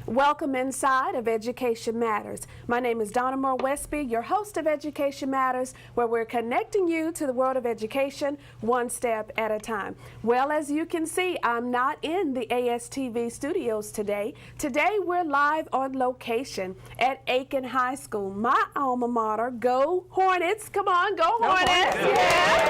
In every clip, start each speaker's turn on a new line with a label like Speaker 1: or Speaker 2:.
Speaker 1: Welcome inside of Education Matters. My name is Donna Moore Westby, your host of Education Matters, where we're connecting you to the world of education one step at a time. Well, as you can see, I'm not in the ASTV studios today. Today we're live on location at Aiken High School, my alma mater. Go Hornets! Come on, go Hornets! Yeah.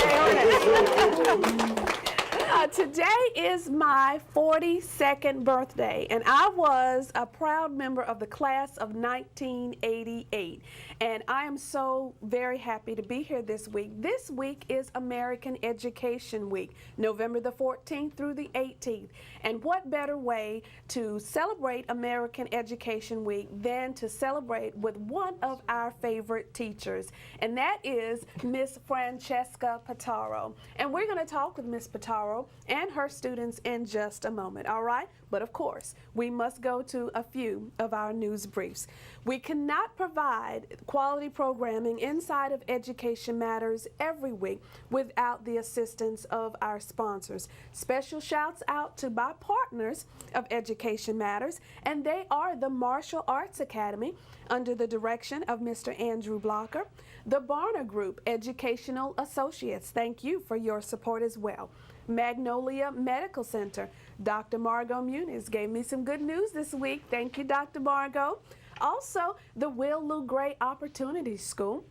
Speaker 1: Today is my 42nd birthday, and I was a proud member of the class of 1988. And I am so very happy to be here this week. This week is American Education Week, November the 14th through the 18th. And what better way to celebrate American Education Week than to celebrate with one of our favorite teachers, and that is Miss Francesca Pataro. And we're going to talk with Miss Pataro and her students in just a moment, all right? But of course, we must go to a few of our news briefs. We cannot provide quality programming inside of Education Matters every week without the assistance of our sponsors. Special shouts out to my partners of Education Matters, and they are the Martial Arts Academy under the direction of Mr. Andrew Blocker, the Barner Group Educational Associates. Thank you for your support as well. Magnolia Medical Center. Dr. Margot Muniz gave me some good news this week. Thank you, Dr. Margot. Also, the Will Lou Gray Opportunity School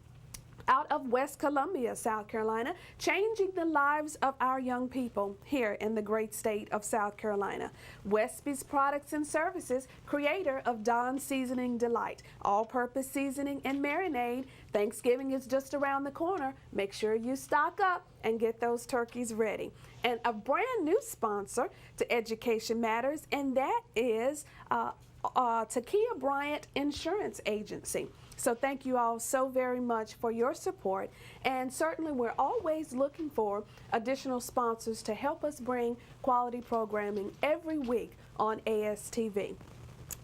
Speaker 1: out of West Columbia, South Carolina, changing the lives of our young people here in the great state of South Carolina. Westby's Products and Services, creator of Dawn Seasoning Delight, all-purpose seasoning and marinade. Thanksgiving is just around the corner. Make sure you stock up and get those turkeys ready. And a brand new sponsor to Education Matters, and that is Takia Bryant Insurance Agency. So thank you all so very much for your support, and certainly we're always looking for additional sponsors to help us bring quality programming every week on ASTV.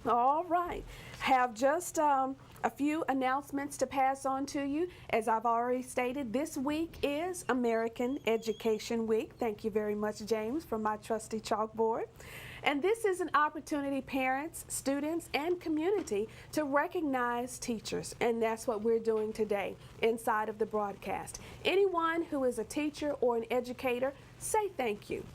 Speaker 1: All right, have just a few announcements to pass on to you. As I've already stated, this week is American Education Week. Thank you very much, James, from my trusty chalkboard. And this is an opportunity, parents, students, and community to recognize teachers. And that's what we're doing today inside of the broadcast. Anyone who is a teacher or an educator, say thank you.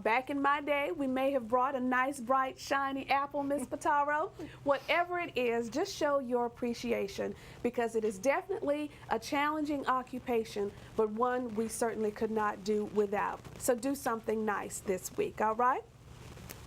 Speaker 1: Back in my day, we may have brought a nice, bright, shiny apple, Miss Pataro. Whatever it is, just show your appreciation, because it is definitely a challenging occupation, but one we certainly could not do without. So do something nice this week, all right?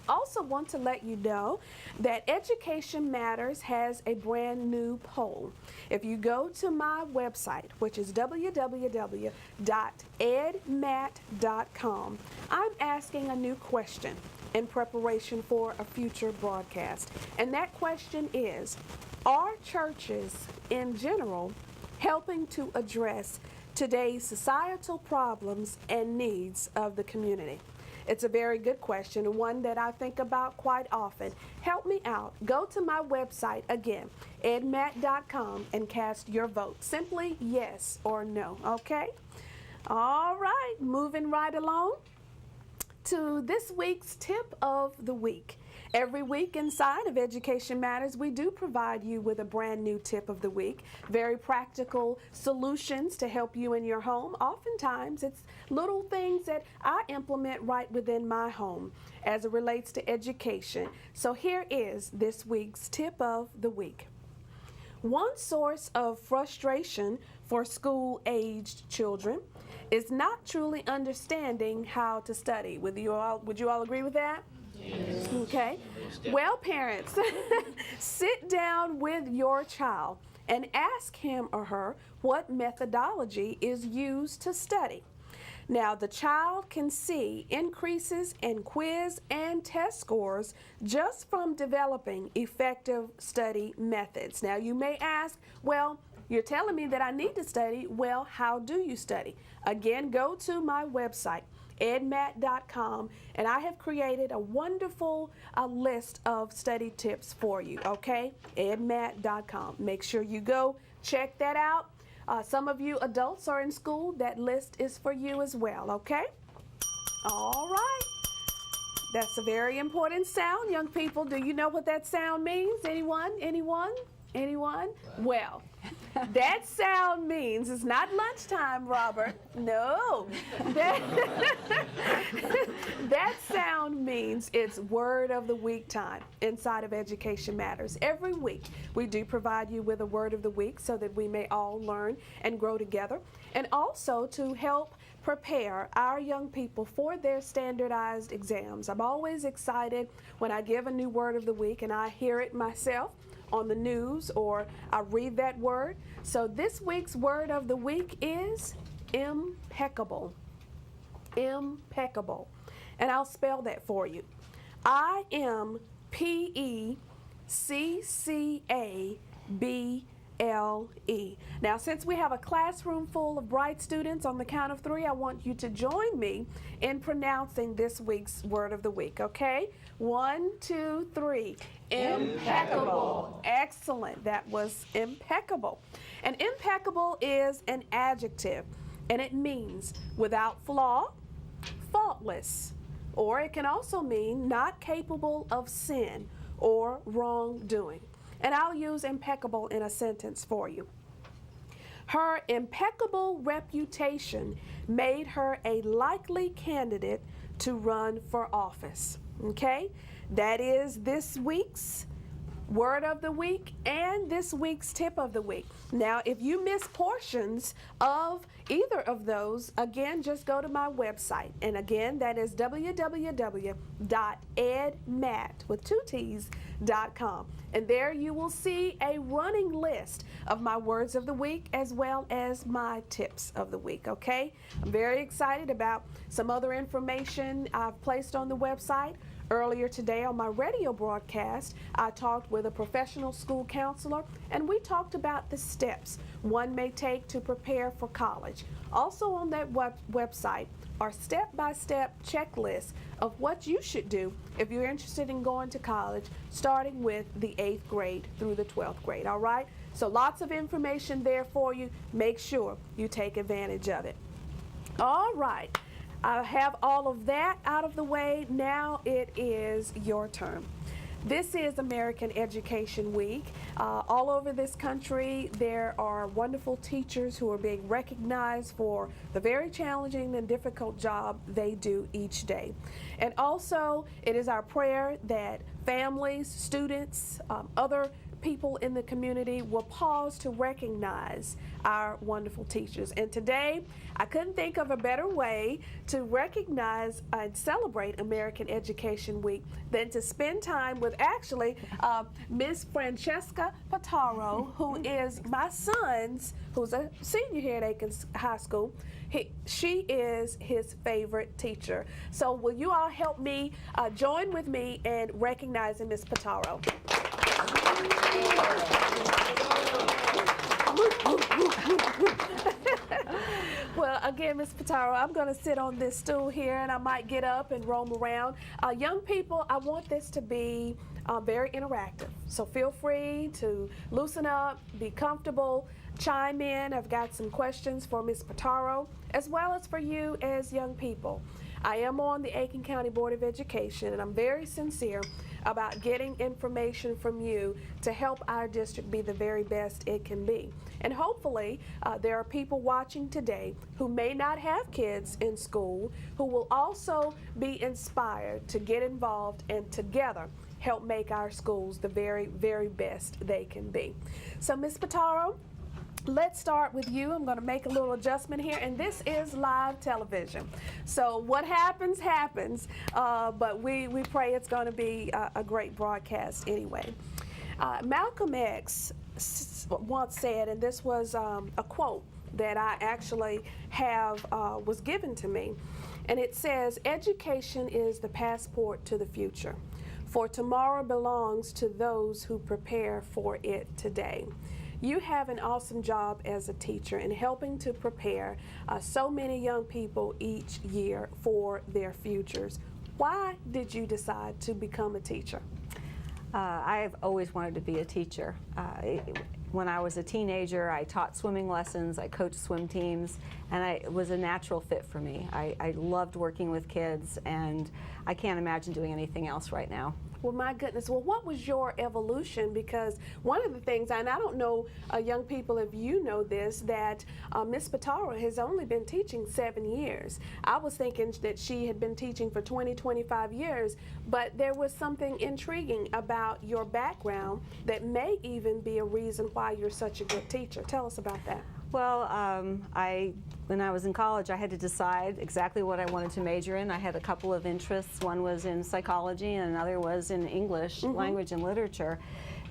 Speaker 1: Also want to let you know that Education Matters has a brand new poll. If you go to my website, which is www.edmat.com, I'm asking a new question in preparation for a future broadcast. And that question is, are churches in general helping to address today's societal problems and needs of the community? It's a very good question, and one that I think about quite often. Help me out. Go to my website, again, edmat.com, and cast your vote. Simply yes or no, okay? All right, moving right along to this week's tip of the week. Every week inside of Education Matters, we do provide you with a brand new tip of the week. Very practical solutions to help you in your home. Oftentimes, it's little things that I implement right within my home as it relates to education. So here is this week's tip of the week. One source of frustration for school-aged children is not truly understanding how to study. Would you all agree with that? Yes. Okay. Well, parents, sit down with your child and ask him or her what methodology is used to study. Now, the child can see increases in quiz and test scores just from developing effective study methods. Now, you may ask, well, you're telling me that I need to study. Well, how do you study? Again, go to my website, edmat.com, and I have created a wonderful list of study tips for you, okay? edmat.com. Make sure you go check that out. Some of you adults are in school. That list is for you as well, okay? All right. That's a very important sound, young people. Do you know what that sound means? Anyone? Anyone? Anyone? Well, that sound means it's not lunchtime, Robert. No. That sound means it's Word of the Week time inside of Education Matters. Every week, we do provide you with a Word of the Week so that we may all learn and grow together, and also to help prepare our young people for their standardized exams. I'm always excited when I give a new Word of the Week and I hear it myself on the news or I read that word. So this week's Word of the Week is impeccable. Impeccable. And I'll spell that for you. IMPECCABLE. Now, since we have a classroom full of bright students, on the count of 3, I want you to join me in pronouncing this week's Word of the Week, okay? 1, 2, 3. Impeccable. Excellent. That was impeccable. And impeccable is an adjective, and it means without flaw, faultless, or it can also mean not capable of sin or wrongdoing. And I'll use impeccable in a sentence for you. Her impeccable reputation made her a likely candidate to run for office. Okay? That is this week's Word of the Week and this week's Tip of the Week. Now, if you miss portions of either of those, again, just go to my website. And again, that is www.edmat.com. And there you will see a running list of my words of the week as well as my tips of the week, okay? I'm very excited about some other information I've placed on the website. Earlier today on my radio broadcast, I talked with a professional school counselor, and we talked about the steps one may take to prepare for college. Also on that website are step-by-step checklists of what you should do if you're interested in going to college, starting with the 8th grade through the 12th grade, all right? So lots of information there for you. Make sure you take advantage of it. All right. I have all of that out of the way. Now it is your turn. This is American Education Week. All over this country, there are wonderful teachers who are being recognized for the very challenging and difficult job they do each day. And also, it is our prayer that families, students, other people in the community will pause to recognize our wonderful teachers. And today, I couldn't think of a better way to recognize and celebrate American Education Week than to spend time with actually Miss Francesca Pataro, who is my son's, who's a senior here at Aikens High School. She is his favorite teacher. So will you all help me join with me in recognizing Miss Pataro? Well, again, Ms. Pataro, I'm going to sit on this stool here and I might get up and roam around. Young people, I want this to be very interactive. So feel free to loosen up, be comfortable, chime in. I've got some questions for Ms. Pataro, as well as for you as young people. I am on the Aiken County Board of Education, and I'm very sincere about getting information from you to help our district be the very best it can be. And hopefully, there are people watching today who may not have kids in school who will also be inspired to get involved and together help make our schools the very, very best they can be. So, Ms. Pataro, let's start with you. I'm going to make a little adjustment here, and this is live television. So what happens, happens, but we pray it's going to be a great broadcast anyway. Malcolm X once said, and this was a quote that I actually have, was given to me, and it says, "Education is the passport to the future, for tomorrow belongs to those who prepare for it today." You have an awesome job as a teacher in helping to prepare so many young people each year for their futures. Why did you decide to become a teacher?
Speaker 2: I've always wanted to be a teacher. When I was a teenager, I taught swimming lessons, I coached swim teams, and it was a natural fit for me. I loved working with kids, and I can't imagine doing anything else right now.
Speaker 1: Well, my goodness. Well, what was your evolution? Because one of the things, and I don't know, young people, if you know this, that Miss Pitaro has only been teaching 7 years. I was thinking that she had been teaching for 20, 25 years, but there was something intriguing about your background that may even be a reason why you're such a good teacher. Tell us about that.
Speaker 2: Well, when I was in college, I had to decide exactly what I wanted to major in. I had a couple of interests. One was in psychology and another was in English, language and literature.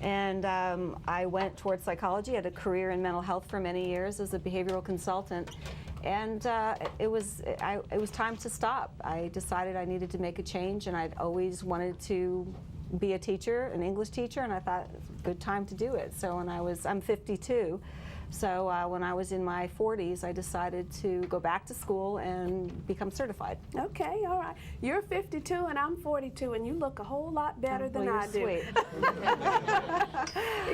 Speaker 2: And I went towards psychology. I had a career in mental health for many years as a behavioral consultant. And it was time to stop. I decided I needed to make a change, and I'd always wanted to be a teacher, an English teacher, and I thought it was a good time to do it. So I'm 52. So when I was in my 40s, I decided to go back to school and become certified.
Speaker 1: Okay, all right. You're 52 and I'm 42, and you look a whole lot better than I do.
Speaker 2: Sweet.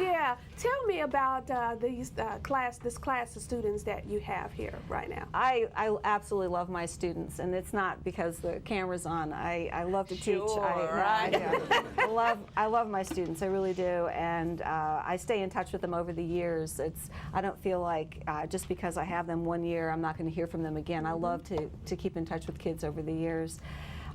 Speaker 1: Yeah. Tell me about this class of students that you have here right now.
Speaker 2: I absolutely love my students, and it's not because the camera's on. I love to teach. I love my students. I really do, and I stay in touch with them over the years. I don't feel like just because I have them 1 year, I'm not going to hear from them again. I love to keep in touch with kids over the years.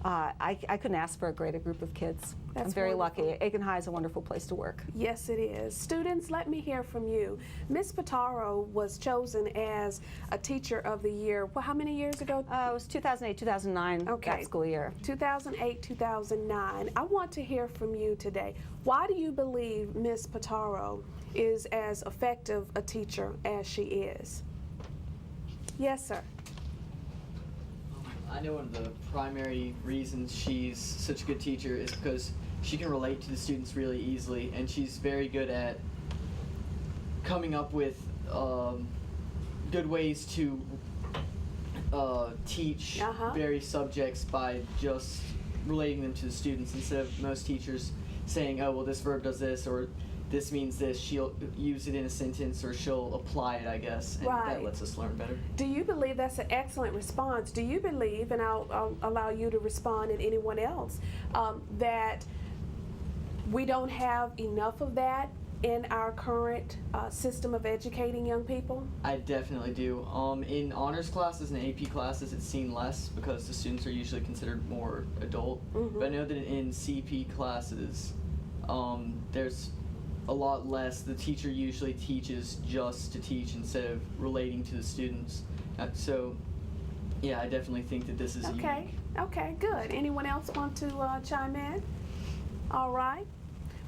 Speaker 2: I couldn't ask for a greater group of kids.
Speaker 1: That's
Speaker 2: I'm very
Speaker 1: wonderful.
Speaker 2: lucky. Aiken High is a wonderful place to work.
Speaker 1: Yes, it is. Students, let me hear from you. Miss Pitaro was chosen as a Teacher of the Year, well, how many years ago?
Speaker 2: It was 2008, 2009,
Speaker 1: Okay.
Speaker 2: that school year.
Speaker 1: 2008, 2009. I want to hear from you today. Why do you believe Miss Pitaro is as effective a teacher as she is? Yes, sir.
Speaker 3: I know one of the primary reasons she's such a good teacher is because she can relate to the students really easily, and she's very good at coming up with good ways to teach various subjects by just relating them to the students instead of most teachers saying, oh, well, this verb does this, or this means this. She'll use it in a sentence, or she'll apply it, I guess, and
Speaker 1: Right.
Speaker 3: that lets us learn better.
Speaker 1: Do you believe that's an excellent response? Do you believe, and I'll allow you to respond and anyone else, that we don't have enough of that in our current system of educating young people?
Speaker 3: I definitely do. In honors classes and AP classes, it's seen less because the students are usually considered more adult. But I know that in CP classes, there's a lot less. The teacher usually teaches just to teach instead of relating to the students. So, yeah, I definitely think that this is
Speaker 1: Okay,
Speaker 3: unique.
Speaker 1: okay, good. Anyone else want to chime in? All right.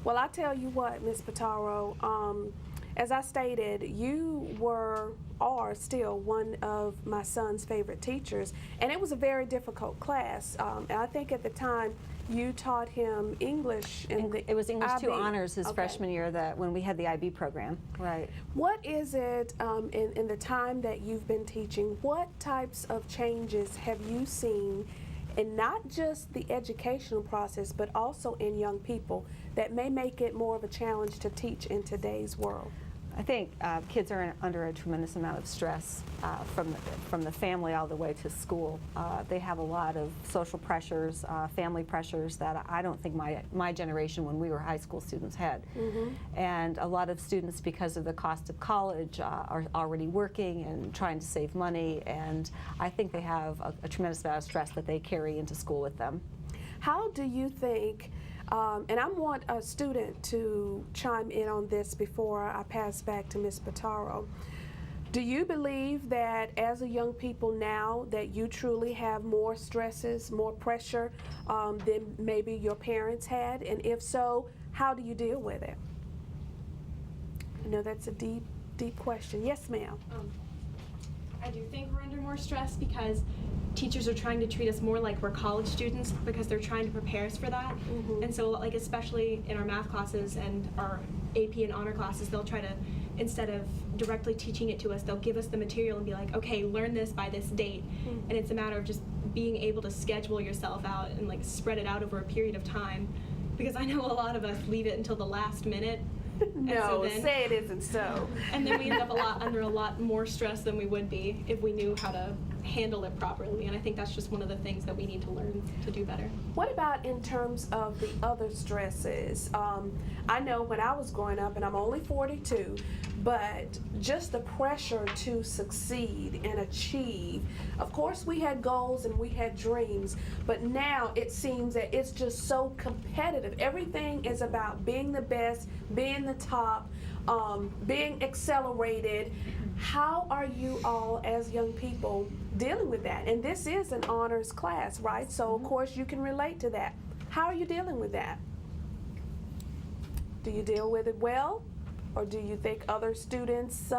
Speaker 1: Well, I tell you what, Ms. Pitaro, as I stated, you are still one of my son's favorite teachers, and it was a very difficult class. And I think at the time you taught him English.
Speaker 2: It was English
Speaker 1: IB.
Speaker 2: 2 honors his
Speaker 1: Okay.
Speaker 2: freshman year when we had the IB program. Right.
Speaker 1: What is it in the time that you've been teaching, what types of changes have you seen in not just the educational process, but also in young people that may make it more of a challenge to teach in today's world?
Speaker 2: I think kids are under a tremendous amount of stress from the family all the way to school. They have a lot of social pressures, family pressures that I don't think my generation when we were high school students had. And a lot of students, because of the cost of college, are already working and trying to save money, and I think they have a tremendous amount of stress that they carry into school with them.
Speaker 1: How do you think, and I want a student to chime in on this before I pass back to Ms. Pitaro. Do you believe that as a young people now that you truly have more stresses, more pressure than maybe your parents had? And if so, how do you deal with it? I know that's a deep, deep question. Yes, ma'am.
Speaker 4: I do think we're under more stress because teachers are trying to treat us more like we're college students because they're trying to prepare us for that. And so, like, especially in our math classes and our AP and honor classes, they'll try to, instead of directly teaching it to us, they'll give us the material and be like, okay, learn this by this date. And it's a matter of just being able to schedule yourself out and like spread it out over a period of time, because I know a lot of us leave it until the last minute.
Speaker 1: No, say it isn't so.
Speaker 4: And then we end up under a lot more stress than we would be if we knew how to handle it properly. And I think that's just one of the things that we need to learn to do better.
Speaker 1: What about in terms of the other stresses? I know when I was growing up, and I'm only 42, but just the pressure to succeed and achieve. Of course, we had goals and we had dreams, but now it seems that it's just so competitive. Everything is about being the best, being the top, being accelerated. How are you all as young people dealing with that? And this is an honors class, right? So of course you can relate to that. How are you dealing with that? Do you deal with it well? Or do you think other students,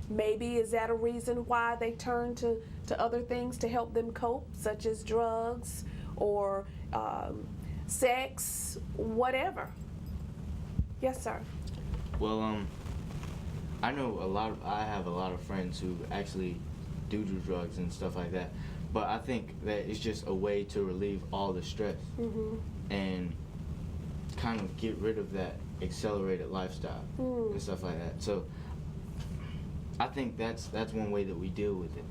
Speaker 1: maybe is that a reason why they turn to other things to help them cope, such as drugs or sex, whatever? Yes, sir.
Speaker 5: Well, I know I have a lot of friends who actually do drugs and stuff like that. But I think that it's just a way to relieve all the stress and kind of get rid of that accelerated lifestyle and stuff like that. So I think that's one way that we deal with it.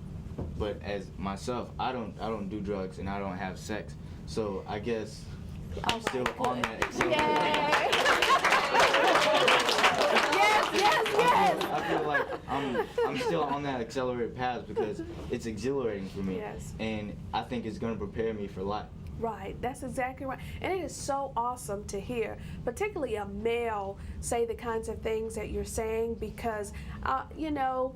Speaker 5: But as myself, I don't do drugs and I don't have sex. So I guess I'm still on that accelerated.
Speaker 1: Yes.
Speaker 5: I feel like I'm still on that accelerated path because it's exhilarating for me.
Speaker 1: Yes.
Speaker 5: And I think it's going to prepare me for life.
Speaker 1: Right, that's exactly right. And it is so awesome to hear, particularly a male, say the kinds of things that you're saying because, you know,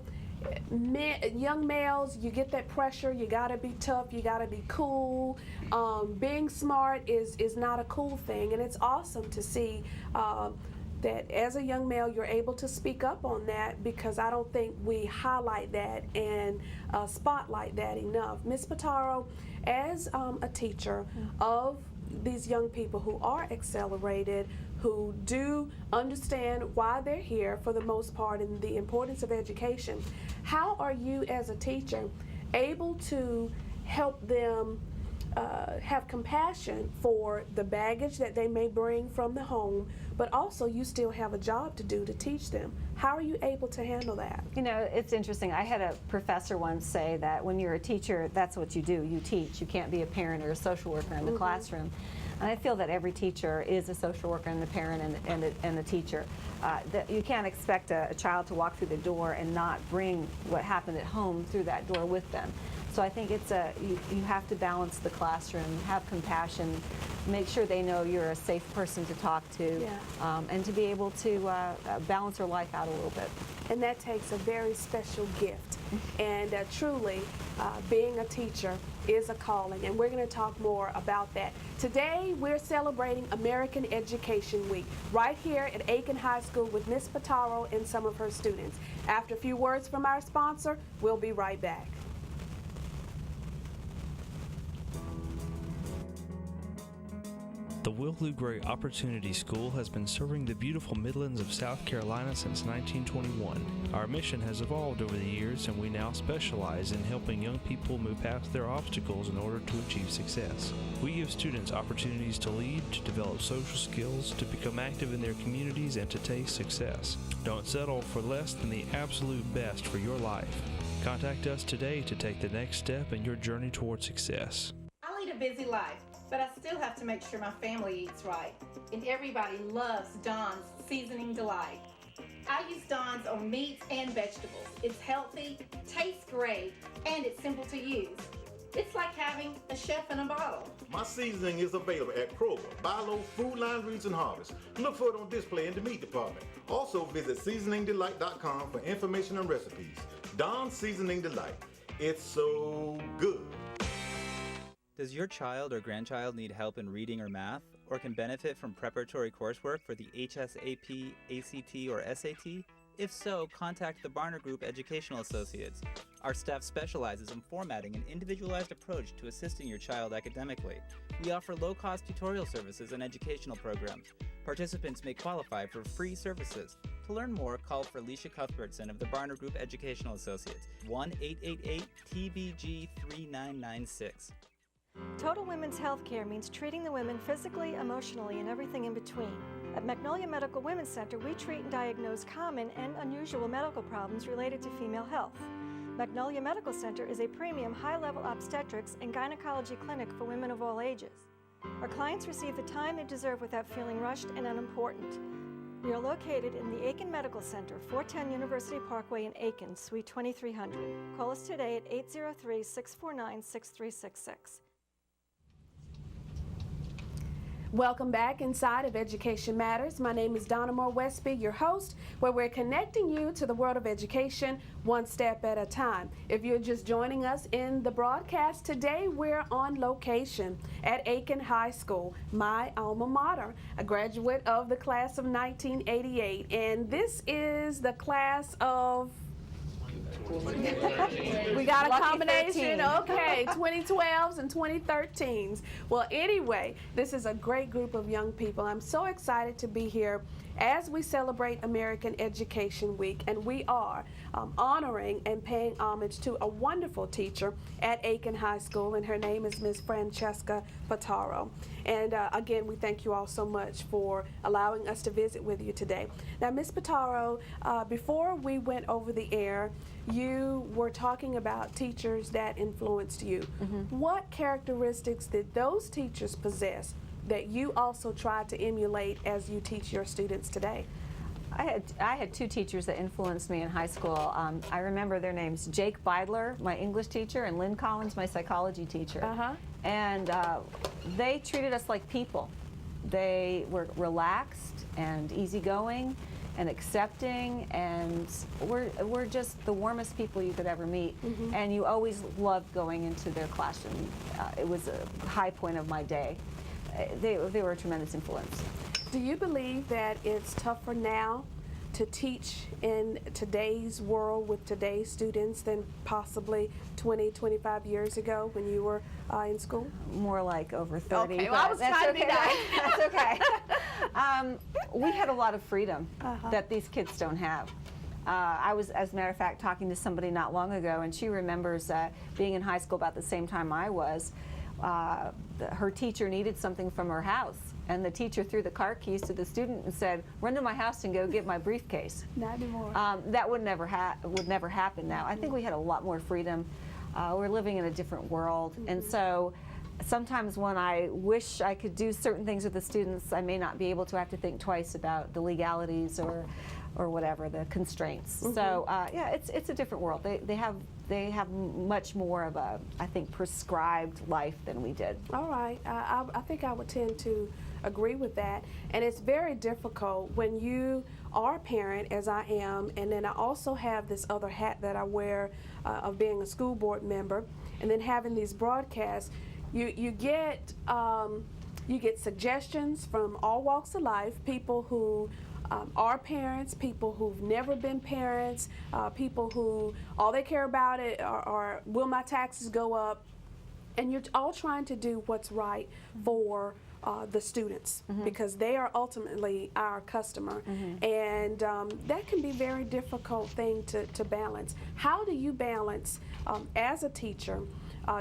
Speaker 1: young males, you get that pressure, you gotta be tough, you gotta be cool. Being smart is not a cool thing, and it's awesome to see that as a young male you're able to speak up on that because I don't think we highlight that and spotlight that enough. Ms. Pataro, as a teacher of these young people who are accelerated, who do understand why they're here for the most part and the importance of education, how are you as a teacher able to help them have compassion for the baggage that they may bring from the home, but also you still have a job to do to teach them? How are you able to handle that?
Speaker 2: You know, it's interesting. I had a professor once say that when you're a teacher, that's what you do. You teach. You can't be a parent or a social worker in the classroom. And I feel that every teacher is a social worker and the parent and the teacher. That you can't expect a child to walk through the door and not bring what happened at home through that door with them. So I think it's you have to balance the classroom, have compassion, make sure they know you're a safe person to talk to, and to be able to balance their life out a little bit.
Speaker 1: And that takes a very special gift. And truly, being a teacher is a calling, and we're going to talk more about that. Today, we're celebrating American Education Week right here at Aiken High School with Ms. Pataro and some of her students. After a few words from our sponsor, we'll be right back.
Speaker 6: The Will Gray Opportunity School has been serving the beautiful Midlands of South Carolina since 1921. Our mission has evolved over the years, and we now specialize in helping young people move past their obstacles in order to achieve success. We give students opportunities to lead, to develop social skills, to become active in their communities, and to taste success. Don't settle for less than the absolute best for your life. Contact us today to take the next step in your journey toward success.
Speaker 7: I lead a busy life, but I still have to make sure my family eats right. And everybody loves Dawn's Seasoning Delight. I use Dawn's on meats and vegetables. It's healthy, tastes great, and it's simple to use. It's like having a chef in a bottle.
Speaker 8: My seasoning is available at Kroger, Bilo, Food Line, Roots, and Harvest. Look for it on display in the meat department. Also visit seasoningdelight.com for information and recipes. Dawn's Seasoning Delight. It's so good.
Speaker 9: Does your child or grandchild need help in reading or math, or can benefit from preparatory coursework for the HSAP, ACT, or SAT? If so, contact the Barner Group Educational Associates. Our staff specializes in formatting an individualized approach to assisting your child academically. We offer low-cost tutorial services and educational programs. Participants may qualify for free services. To learn more, call for Alicia Cuthbertson of the Barner Group Educational Associates, 1-888-TBG-3996.
Speaker 10: Total Women's Healthcare means treating the women physically, emotionally, and everything in between. At Magnolia Medical Women's Center, we treat and diagnose common and unusual medical problems related to female health. Magnolia Medical Center is a premium high-level obstetrics and gynecology clinic for women of all ages. Our clients receive the time they deserve without feeling rushed and unimportant. We are located in the Aiken Medical Center, 410 University Parkway in Aiken, Suite 2300. Call us today at 803-649-6366.
Speaker 1: Welcome back inside of Education Matters. My name is Donna Moore Westby, your host, where we're connecting you to the world of education one step at a time. If you're just joining us in the broadcast today, we're on location at Aiken High School, my alma mater, a graduate of the class of 1988. And this is the class of we got a
Speaker 2: Lucky
Speaker 1: combination,
Speaker 2: 13.
Speaker 1: okay, 2012s and 2013s. Well, anyway, this is a great group of young people. I'm so excited to be here as we celebrate American Education Week, and we are honoring and paying homage to a wonderful teacher at Aiken High School, and her name is Ms. Francesca Pataro. And again, we thank you all so much for allowing us to visit with you today. Now, Ms. Pataro, before we went over the air, you were talking about teachers that influenced you. What characteristics did those teachers possess that you also try to emulate as you teach your students today?
Speaker 2: I had two teachers that influenced me in high school. I remember their names: Jake Beidler, my English teacher, and Lynn Collins, my psychology teacher. And they treated us like people. They were relaxed and easygoing and accepting, and we're just the warmest people you could ever meet. And you always loved going into their classroom. It was a high point of my day. They were a tremendous influence.
Speaker 1: Do you believe that it's tougher now to teach in today's world with today's students than possibly 20, 25 years ago when you were in school?
Speaker 2: More like over 30.
Speaker 1: Okay, well, I was trying to be nice.
Speaker 2: That's okay. We had a lot of freedom that these kids don't have. I was, as a matter of fact, talking to somebody not long ago, and she remembers being in high school about the same time I was. Her teacher needed something from her house, and the teacher threw the car keys to the student and said, "Run to my house and go get my briefcase."
Speaker 1: Not anymore.
Speaker 2: That would never happen now. I think we had a lot more freedom. We're living in a different world, and so sometimes when I wish I could do certain things with the students, I may not be able to. I have to think twice about the legalities or whatever, the constraints. So yeah, it's a different world. They have much more of a, I think, prescribed life than we did.
Speaker 1: All right, I think I would tend to agree with that. And it's very difficult when you are a parent, as I am, and then I also have this other hat that I wear of being a school board member, and then having these broadcasts. You get suggestions from all walks of life, people who are parents, people who've never been parents, people who all they care about it are will my taxes go up, and you're all trying to do what's right for the students because they are ultimately our customer, and that can be a very difficult thing to balance. How do you balance as a teacher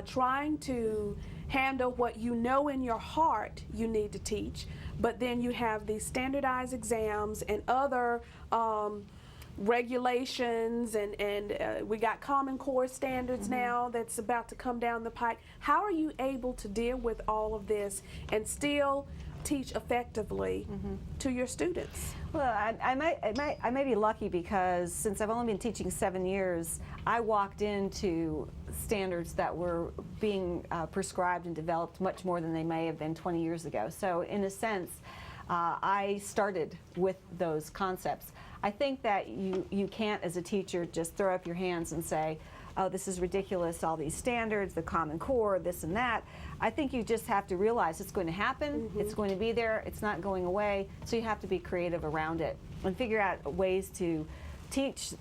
Speaker 1: trying to handle what you know in your heart you need to teach, but then you have these standardized exams and other regulations, and we got Common Core standards now that's about to come down the pike. How are you able to deal with all of this and still teach effectively to your students?
Speaker 2: Well, I may be lucky because since I've only been teaching 7 years, I walked into standards that were being prescribed and developed much more than they may have been 20 years ago. So in a sense, I started with those concepts. I think that you can't, as a teacher, just throw up your hands and say, oh, this is ridiculous, all these standards, the Common Core, this and that. I think you just have to realize it's going to happen, it's going to be there, it's not going away, so you have to be creative around it and figure out ways to teach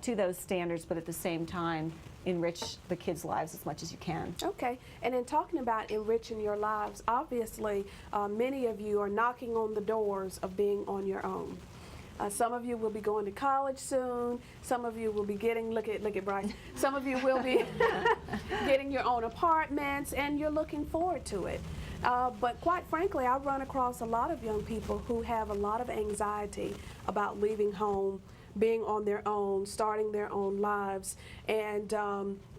Speaker 2: to those standards, but at the same time enrich the kids' lives as much as you can.
Speaker 1: Okay, and in talking about enriching your lives, obviously many of you are knocking on the doors of being on your own. Some of you will be going to college soon. Some of you will be getting, look at Bryce. Some of you will be getting your own apartments, and you're looking forward to it. But quite frankly, I run across a lot of young people who have a lot of anxiety about leaving home, being on their own, starting their own lives, and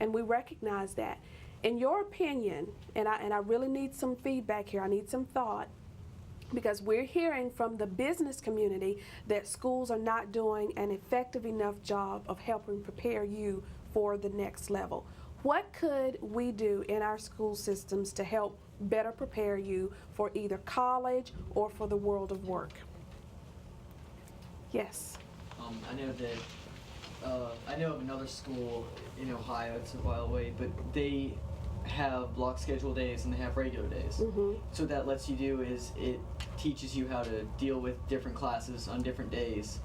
Speaker 1: we recognize that. In your opinion, and I really need some feedback here, I need some thought, because we're hearing from the business community that schools are not doing an effective enough job of helping prepare you for the next level. What could we do in our school systems to help better prepare you for either college or for the world of work? Yes.
Speaker 3: I know that I know of another school in Ohio. It's a while away, but they have block schedule days and they have regular days. So what that lets you do is it teaches you how to deal with different classes on different days,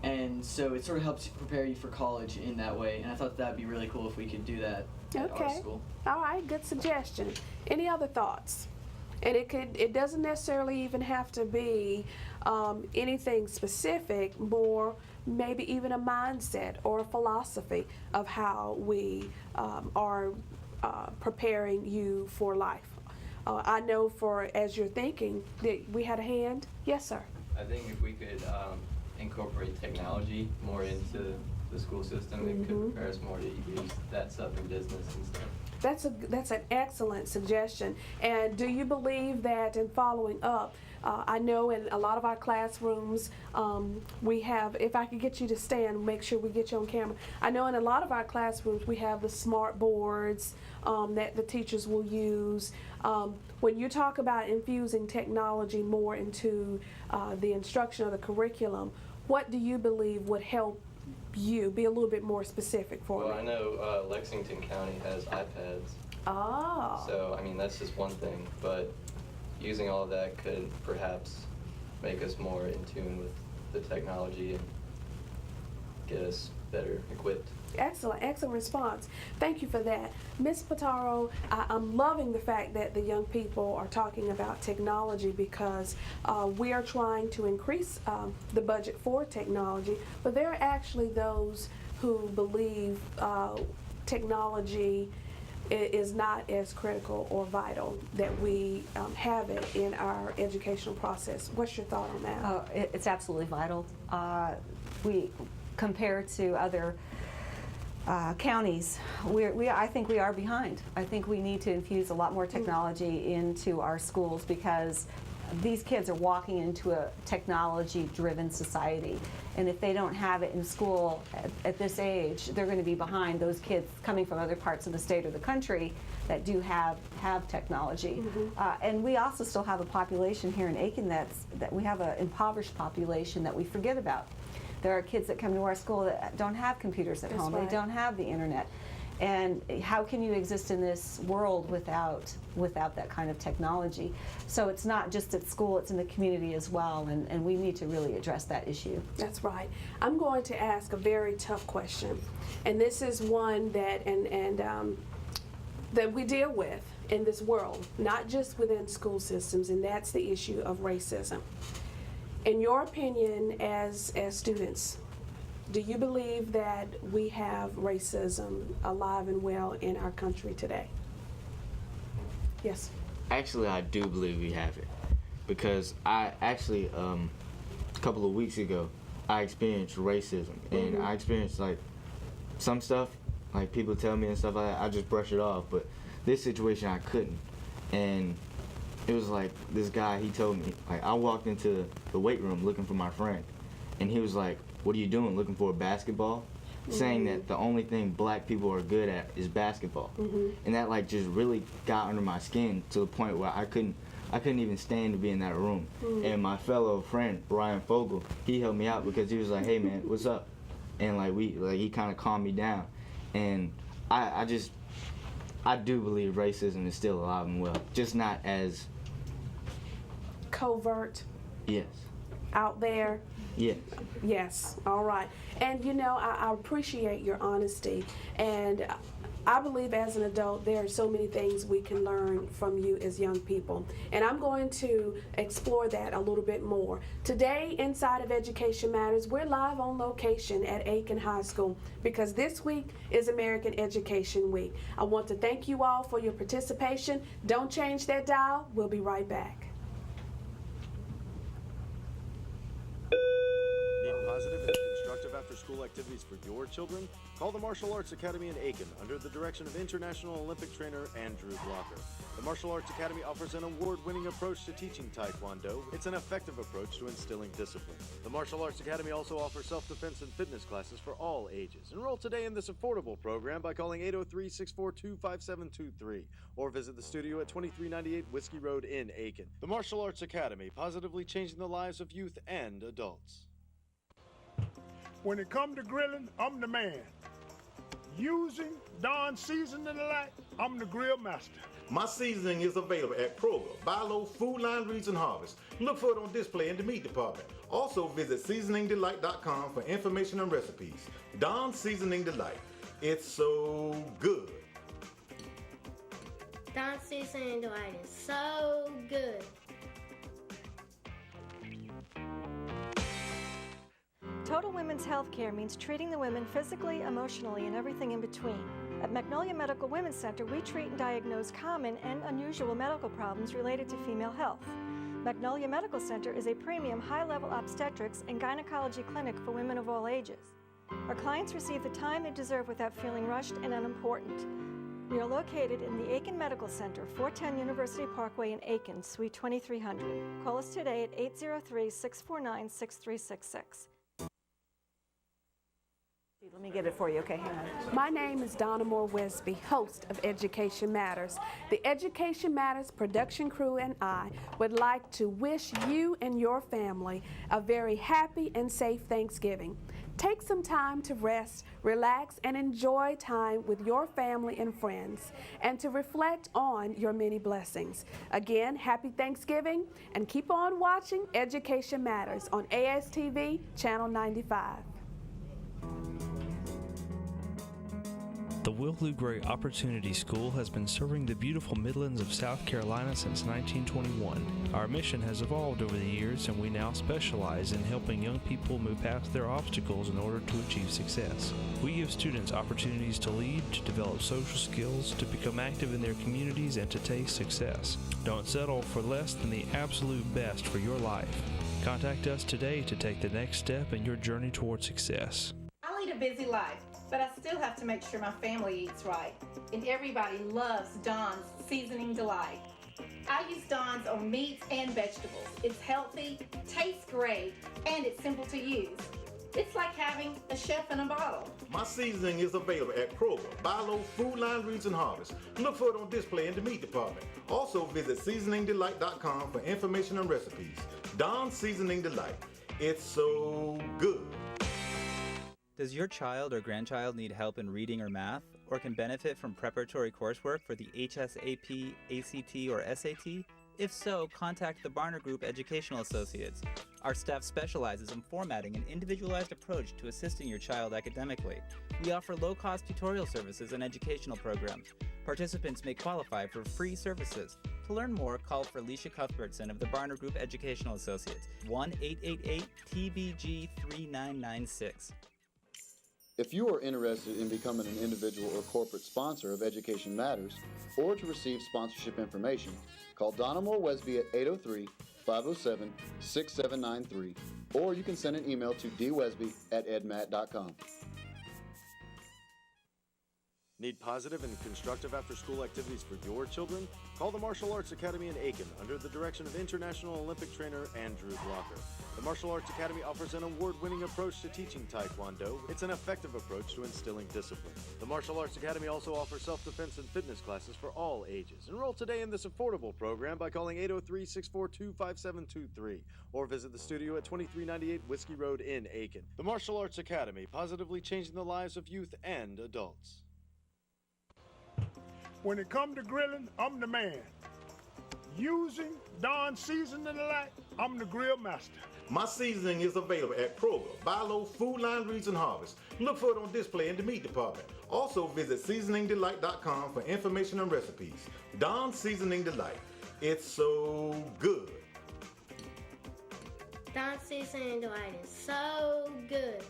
Speaker 3: and so it sort of helps prepare you for college in that way. And I thought that'd be really cool if we could do that at our school.
Speaker 1: All right, good suggestion. Any other thoughts? And it doesn't necessarily even have to be anything specific, more maybe even a mindset or a philosophy of how we are preparing you for life. I know as you're thinking, that we had a hand. Yes, sir.
Speaker 11: I think if we could incorporate technology more into the school system, it could prepare us more to use that stuff in business and stuff.
Speaker 1: That's an excellent suggestion. And do you believe that, in following up, I know in a lot of our classrooms we have, if I could get you to stand, make sure we get you on camera. I know in a lot of our classrooms we have the smart boards that the teachers will use. When you talk about infusing technology more into the instruction of the curriculum, what do you believe would help you? Be a little bit more specific for me.
Speaker 11: Well, I know Lexington County has iPads.
Speaker 1: Oh.
Speaker 11: So, I mean, that's just one thing, but using all of that could perhaps make us more in tune with the technology and get us better equipped.
Speaker 1: Excellent response. Thank you for that. Ms. Pataro, I'm loving the fact that the young people are talking about technology, because we are trying to increase the budget for technology, but there are actually those who believe technology is not as critical or vital, that we have it in our educational process. What's your thought on that?
Speaker 2: It's absolutely vital. We, compared to other counties, I think we are behind. I think we need to infuse a lot more technology into our schools, because these kids are walking into a technology-driven society, and if they don't have it in school at this age, they're going to be behind those kids coming from other parts of the state or the country that do have technology. And we also still have a population here in Aiken that we have an impoverished population that we forget about. There are kids that come to our school that don't have computers at home.
Speaker 1: right.
Speaker 2: They don't have the internet. And how can you exist in this world without that kind of technology? So it's not just at school, it's in the community as well, and we need to really address that issue.
Speaker 1: That's right. I'm going to ask a very tough question, and this is one that that we deal with in this world, not just within school systems, and that's the issue of racism. In your opinion, as students, do you believe that we have racism alive and well in our country today? Yes.
Speaker 5: Actually, I do believe we have it, because I actually a couple of weeks ago I experienced racism, and I experienced like some stuff, like people tell me and stuff like that, I just brush it off, but this situation I couldn't. And it was like this guy, he told me, like, I walked into the weight room looking for my friend, and he was like, "What are you doing, looking for a basketball?" Saying that the only thing black people are good at is basketball. And that like just really got under my skin to the point where I couldn't even stand to be in that room. And my fellow friend Ryan Fogel, he helped me out, because he was like, "Hey man, what's up?" And like he kind of calmed me down. And I do believe racism is still alive and well, just not as
Speaker 1: covert.
Speaker 5: Yes.
Speaker 1: Out there.
Speaker 5: Yes.
Speaker 1: Yes, all right. And you know, I appreciate your honesty, and I believe as an adult there are so many things we can learn from you as young people, and I'm going to explore that a little bit more. Today, inside of Education Matters, we're live on location at Aiken High School, because this week is American Education Week. I want to thank you all for your participation. Don't change that dial. We'll be right back.
Speaker 12: Need positive and constructive after-school activities for your children? Call the Martial Arts Academy in Aiken under the direction of International Olympic trainer Andrew Blocker. The Martial Arts Academy offers an award-winning approach to teaching Taekwondo. It's an effective approach to instilling discipline. The Martial Arts Academy also offers self-defense and fitness classes for all ages. Enroll today in this affordable program by calling 803-642-5723 or visit the studio at 2398 Whiskey Road in Aiken. The Martial Arts Academy, positively changing the lives of youth and adults.
Speaker 13: When it comes to grilling, I'm the man. Using Dawn Seasoning Delight, I'm the grill master.
Speaker 8: My seasoning is available at Kroger, Buy Low, Food Line, Reeds, and Harvest. Look for it on display in the meat department. Also visit seasoningdelight.com for information and recipes. Dawn Seasoning Delight. It's so good.
Speaker 14: Dawn Seasoning Delight is so good.
Speaker 10: Total Women's Health Care means treating the women physically, emotionally, and everything in between. At Magnolia Medical Women's Center, we treat and diagnose common and unusual medical problems related to female health. Magnolia Medical Center is a premium high-level obstetrics and gynecology clinic for women of all ages. Our clients receive the time they deserve without feeling rushed and unimportant. We are located in the Aiken Medical Center, 410 University Parkway in Aiken, Suite 2300. Call us today at 803-649-6366.
Speaker 2: Let me get it for you, okay? Hang on.
Speaker 1: My name is Donna Moore Wesby, host of Education Matters. The Education Matters production crew and I would like to wish you and your family a very happy and safe Thanksgiving. Take some time to rest, relax, and enjoy time with your family and friends, and to reflect on your many blessings. Again, happy Thanksgiving, and keep on watching Education Matters on ASTV Channel 95.
Speaker 6: The Will Gray Opportunity School has been serving the beautiful Midlands of South Carolina since 1921. Our mission has evolved over the years, and we now specialize in helping young people move past their obstacles in order to achieve success. We give students opportunities to lead, to develop social skills, to become active in their communities, and to taste success. Don't settle for less than the absolute best for your life. Contact us today to take the next step in your journey toward success.
Speaker 7: I lead a busy life, but I still have to make sure my family eats right. And everybody loves Dawn's Seasoning Delight. I use Dawn's on meats and vegetables. It's healthy, tastes great, and it's simple to use. It's like having a chef in a bottle.
Speaker 8: My seasoning is available at Kroger, Buy Low, Food Line, Reeds, and Harvest. Look for it on display in the meat department. Also visit seasoningdelight.com for information and recipes. Dawn Seasoning Delight. It's so good.
Speaker 9: Does your child or grandchild need help in reading or math, or can benefit from preparatory coursework for the HSAP, ACT, or SAT? If so, contact the Barner Group Educational Associates. Our staff specializes in formatting an individualized approach to assisting your child academically. We offer low-cost tutorial services and educational programs. Participants may qualify for free services. To learn more, call for Alicia Cuthbertson of the Barner Group Educational Associates, 1-888-TBG-3996.
Speaker 15: If you are interested in becoming an individual or corporate sponsor of Education Matters, or to receive sponsorship information, call Donna Moore Wesby at 803-507-6793, or you can send an email to dwesby@edmat.com.
Speaker 12: Need positive and constructive after-school activities for your children? Call the Martial Arts Academy in Aiken under the direction of International Olympic trainer Andrew Blocker. The Martial Arts Academy offers an award-winning approach to teaching Taekwondo. It's an effective approach to instilling discipline. The Martial Arts Academy also offers self-defense and fitness classes for all ages. Enroll today in this affordable program by calling 803-642-5723 or visit the studio at 2398 Whiskey Road in Aiken. The Martial Arts Academy, positively changing the lives of youth and adults.
Speaker 13: When it comes to grilling, I'm the man. Using Dawn Seasoning Delight, I'm the grill master.
Speaker 8: My seasoning is available at Kroger, Buy Low, Food Line, Reeds, and Harvest. Look for it on display in the meat department. Also visit seasoningdelight.com for information and recipes. Dawn Seasoning Delight. It's so good.
Speaker 14: Dawn Seasoning Delight is so good.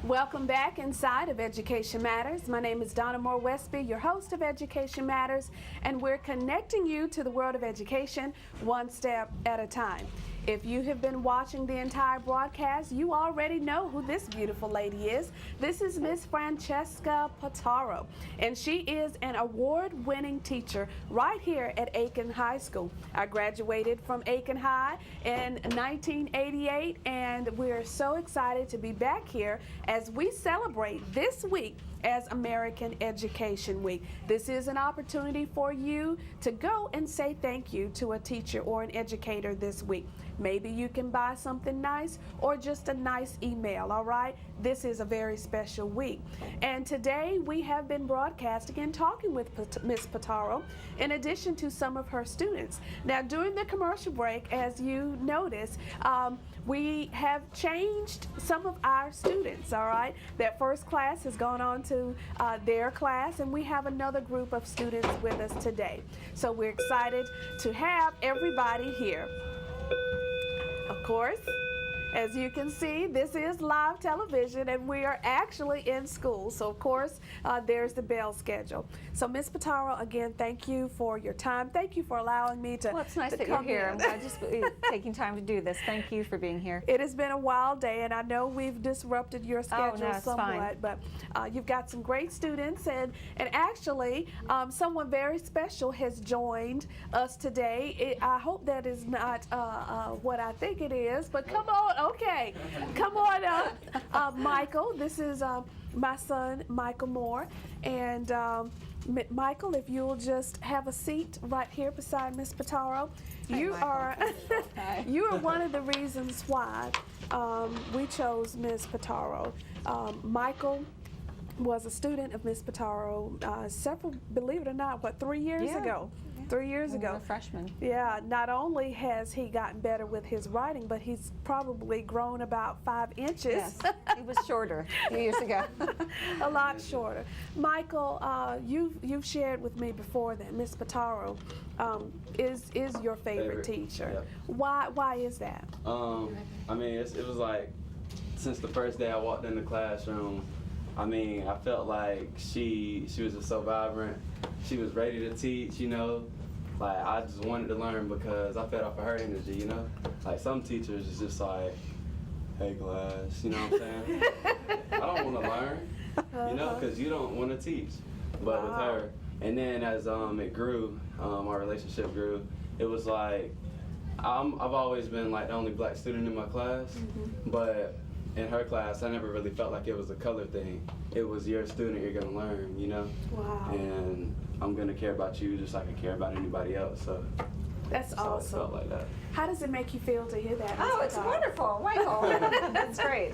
Speaker 1: Welcome back inside of Education Matters. My name is Donna Moore Westby, your host of Education Matters, and we're connecting you to the world of education one step at a time. If you have been watching the entire broadcast, you already know who this beautiful lady is. This is Miss Francesca Potaro, and she is an award-winning teacher right here at Aiken High School. I graduated from Aiken High in 1988, and we're so excited to be back here as we celebrate this week as American Education Week. This is an opportunity for you to go and say thank you to a teacher or an educator this week. Maybe you can buy something nice or just a nice email, all right? This is a very special week. And today we have been broadcasting and talking with Ms. Potaro in addition to some of her students. Now, during the commercial break, as you notice, we have changed some of our students, all right? That first class has gone on to their class, and we have another group of students with us today. So we're excited to have everybody here. Of course, as you can see, this is live television, and we are actually in school. So, of course, there's the bell schedule. So, Ms. Potaro, again, thank you for your time. Thank you for allowing me to
Speaker 2: Well, it's nice that you're here. I'm just taking time to do this. Thank you for being here.
Speaker 1: It has been a wild day, and I know we've disrupted your schedule
Speaker 2: no, it's
Speaker 1: somewhat,
Speaker 2: fine.
Speaker 1: but you've got some great students, and actually, someone very special has joined us today. I hope that is not what I think it is, but come on. Okay, come on up. Michael, this is my son, Michael Moore. And Michael, if you'll just have a seat right here beside Ms. Potaro. You are one of the reasons why we chose Ms. Potaro. Michael was a student of Ms. Potaro several, believe it or not, 3 years ago? 3 years ago.
Speaker 2: A freshman.
Speaker 1: Yeah, not only has he gotten better with his writing, but he's probably grown about 5 inches.
Speaker 2: Yes, he was shorter a few years ago.
Speaker 1: A lot shorter. Michael, you've shared with me before that Ms. Potaro is your favorite teacher.
Speaker 16: Yep.
Speaker 1: Why is that?
Speaker 16: I mean, it was like, since the first day I walked in the classroom, I mean, I felt like she was just so vibrant. She was ready to teach, you know. Like, I just wanted to learn because I fed off of her energy, you know. Like, some teachers is just like, hey, class, you know what I'm saying? I don't want to learn, you know, because you don't want to teach. But with her, and then as it grew, our relationship grew, it was like, I've always been like the only black student in my class, but in her class, I never really felt like it was a color thing. It was your student, you're gonna learn, you know?
Speaker 1: Wow.
Speaker 16: And I'm gonna care about you just like I care about anybody else, so.
Speaker 1: That's awesome.
Speaker 16: It felt like that.
Speaker 1: How does it make you feel to hear that?
Speaker 2: Oh,
Speaker 1: Ms.
Speaker 2: it's
Speaker 1: Potaro?
Speaker 2: wonderful, Michael. That's great.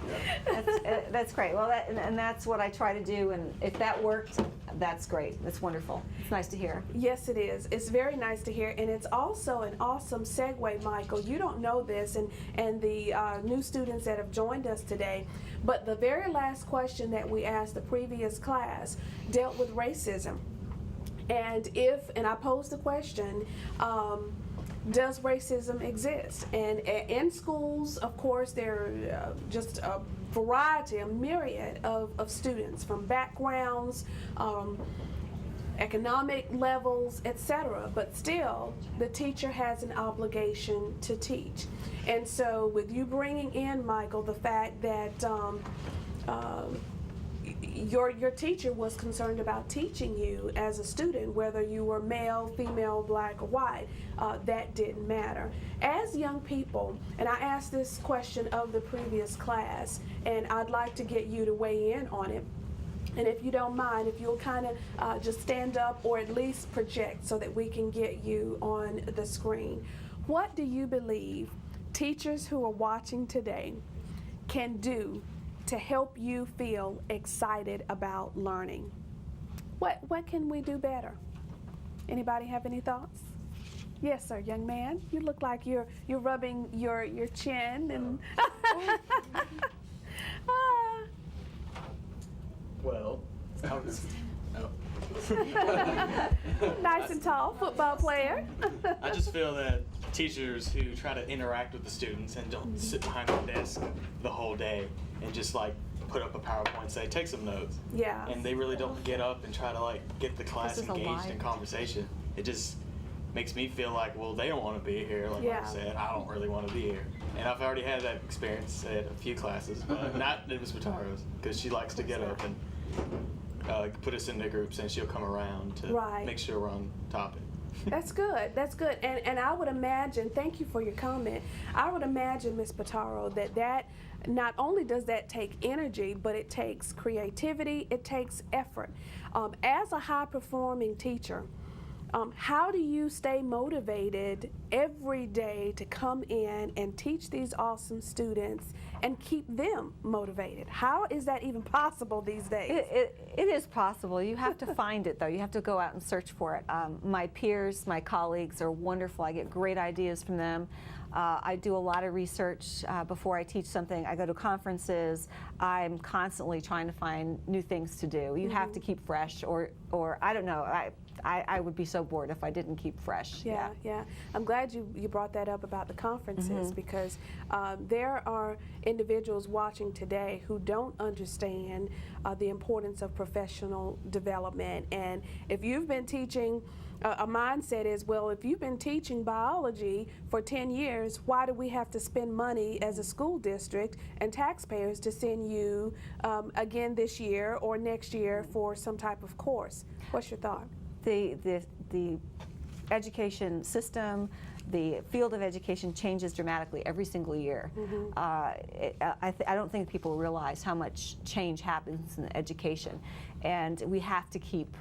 Speaker 2: That's great. Well, and that's what I try to do, and if that worked, that's great. That's wonderful. It's nice to hear.
Speaker 1: Yes, it is. It's very nice to hear, and it's also an awesome segue, Michael. You don't know this, and the new students that have joined us today, but the very last question that we asked the previous class dealt with racism. And I posed the question, does racism exist? And in schools, of course, there are just a variety, a myriad of students from backgrounds, economic levels, etc. But still, the teacher has an obligation to teach. And so with you bringing in, Michael, the fact that your teacher was concerned about teaching you as a student, whether you were male, female, black, or white, that didn't matter. As young people, and I asked this question of the previous class, and I'd like to get you to weigh in on it. And if you don't mind, if you'll kind of just stand up or at least project so that we can get you on the screen. What do you believe teachers who are watching today can do to help you feel excited about learning? What can we do better? Anybody have any thoughts? Yes, sir, young man. You look like you're rubbing your chin and.
Speaker 17: Well, I was.
Speaker 1: Nice and tall, football player.
Speaker 17: I just feel that teachers who try to interact with the students and don't sit behind the desk the whole day and just like put up a PowerPoint, say, take some notes.
Speaker 1: Yeah.
Speaker 17: And they really don't get up and try to like get the class
Speaker 2: This is a
Speaker 17: engaged
Speaker 2: lie.
Speaker 17: in conversation. It just makes me feel like, well, they don't want to be here. Like
Speaker 1: Yeah.
Speaker 17: I said, I don't really want to be here. And I've already had that experience at a few classes, but not at Ms. Mataro's, because she likes to get up and put us into groups, and she'll come around to
Speaker 1: Right.
Speaker 17: make sure we're on topic.
Speaker 1: That's good. That's good. And I would imagine, thank you for your comment, I would imagine, Ms. Pataro, that not only does that take energy, but it takes creativity, it takes effort. As a high-performing teacher, how do you stay motivated every day to come in and teach these awesome students and keep them motivated? How is that even possible these days?
Speaker 2: It is possible. You have to find it, though. You have to go out and search for it. My peers, my colleagues are wonderful. I get great ideas from them. I do a lot of research before I teach something. I go to conferences. I'm constantly trying to find new things to do. You have to keep fresh, or I don't know. I would be so bored if I didn't keep fresh.
Speaker 1: Yeah. I'm glad you brought that up about the conferences, because there are individuals watching today who don't understand the importance of professional development. And if you've been teaching, a mindset is, well, if you've been teaching biology for 10 years, why do we have to spend money as a school district and taxpayers to send you again this year or next year for some type of course? What's your thought?
Speaker 2: The education system, the field of education changes dramatically every single year. I don't think people realize how much change happens in education, and we have to keep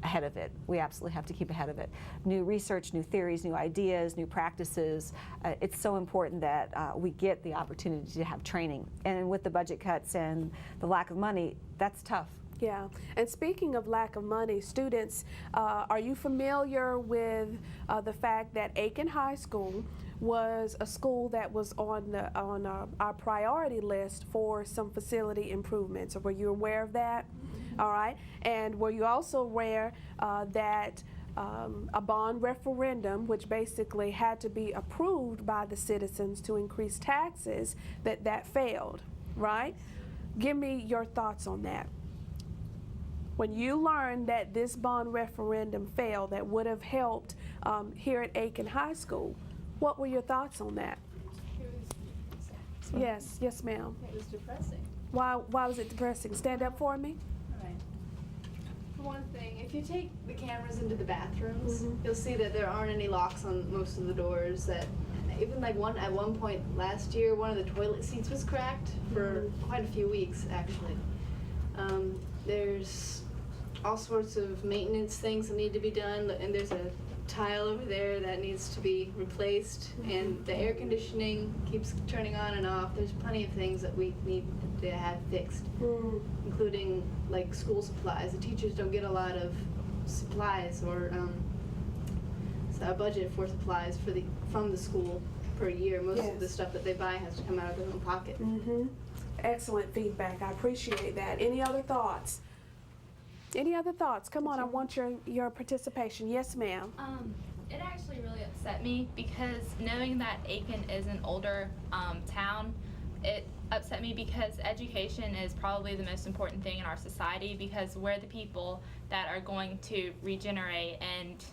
Speaker 2: ahead of it. We absolutely have to keep ahead of it. New research, new theories, new ideas, new practices. It's so important that we get the opportunity to have training. And with the budget cuts and the lack of money, that's tough.
Speaker 1: Yeah, and speaking of lack of money, students, are you familiar with the fact that Aiken High School was a school that was on our priority list for some facility improvements? Or were you aware of that? All right, and were you also aware that a bond referendum, which basically had to be approved by the citizens to increase taxes, that failed, right? Give me your thoughts on that. When you learned that this bond referendum failed that would have helped here at Aiken High School, what were your thoughts on that? Yes, ma'am.
Speaker 18: It was depressing.
Speaker 1: Why was it depressing? Stand up for me.
Speaker 18: Right. For one thing, if you take the cameras into the bathrooms, you'll see that there aren't any locks on most of the doors. That even like at one point last year, one of the toilet seats was cracked for quite a few weeks, actually. There's all sorts of maintenance things that need to be done, and there's a tile over there that needs to be replaced, and the air conditioning keeps turning on and off. There's plenty of things that we need to have fixed, including like school supplies. The teachers don't get a lot of supplies or a budget for supplies from the school per year. Most of the stuff that they buy has to come out of their own pocket.
Speaker 1: Excellent feedback. I appreciate that. Any other thoughts? Any other thoughts? Come on, I want your participation. Yes, ma'am.
Speaker 19: It actually really upset me because knowing that Aiken is an older town, it upset me because education is probably the most important thing in our society, because we're the people that are going to regenerate and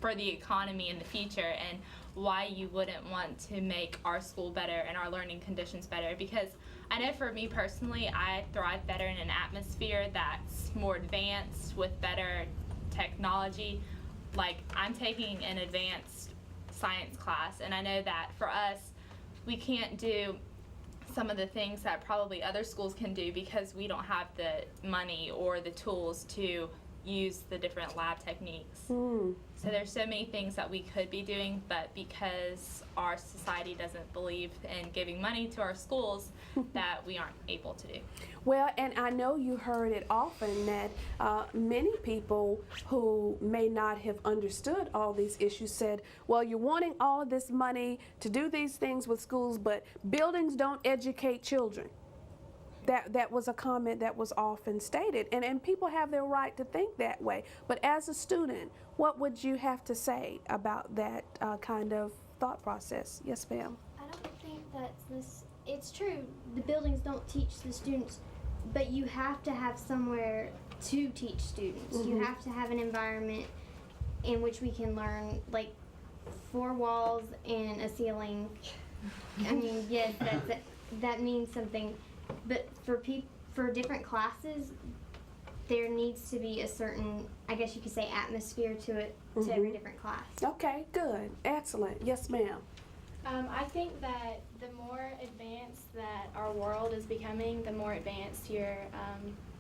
Speaker 19: for the economy in the future, and why you wouldn't want to make our school better and our learning conditions better. Because I know for me personally, I thrive better in an atmosphere that's more advanced with better technology. Like, I'm taking an advanced science class, and I know that for us, we can't do some of the things that probably other schools can do because we don't have the money or the tools to use the different lab techniques. So there's so many things that we could be doing, but because our society doesn't believe in giving money to our schools, that we aren't able to do.
Speaker 1: Well, and I know you heard it often that many people who may not have understood all these issues said, well, you're wanting all of this money to do these things with schools, but buildings don't educate children. That was a comment that was often stated, and people have their right to think that way. But as a student, what would you have to say about that kind of thought process? Yes, ma'am.
Speaker 14: I don't think that this it's true, the buildings don't teach the students, but you have to have somewhere to teach students. You have to have an environment in which we can learn, like 4 walls and a ceiling. I mean, yes, that means something, but for different classes, there needs to be a certain, I guess you could say, atmosphere to it, to every different class.
Speaker 1: Okay, good, excellent. Yes, ma'am.
Speaker 20: I think that the more advanced that our world is becoming, the more advanced your